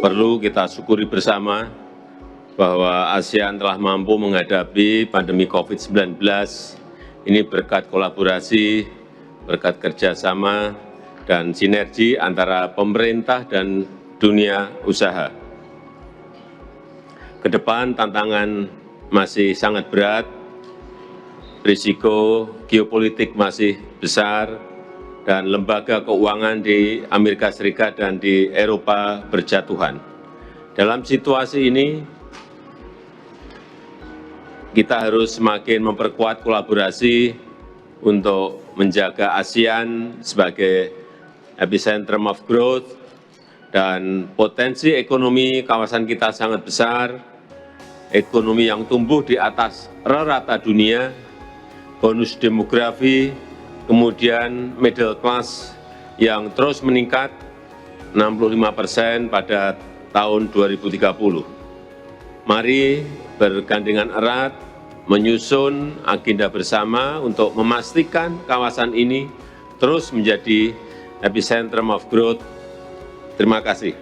perlu kita syukuri bersama bahwa ASEAN telah mampu menghadapi pandemi COVID-19 ini berkat kolaborasi, berkat kerjasama, dan sinergi antara pemerintah dan dunia usaha. Ke depan tantangan masih sangat berat, risiko geopolitik masih besar, dan lembaga keuangan di Amerika Serikat dan di Eropa berjatuhan. Dalam situasi ini, kita harus semakin memperkuat kolaborasi untuk menjaga ASEAN sebagai epicentrum of growth, dan potensi ekonomi kawasan kita sangat besar, ekonomi yang tumbuh di atas rata dunia, bonus demografi, kemudian middle class yang terus meningkat 65% pada tahun 2030. Mari bergandengan erat menyusun agenda bersama untuk memastikan kawasan ini terus menjadi epicentrum of growth. Terima kasih.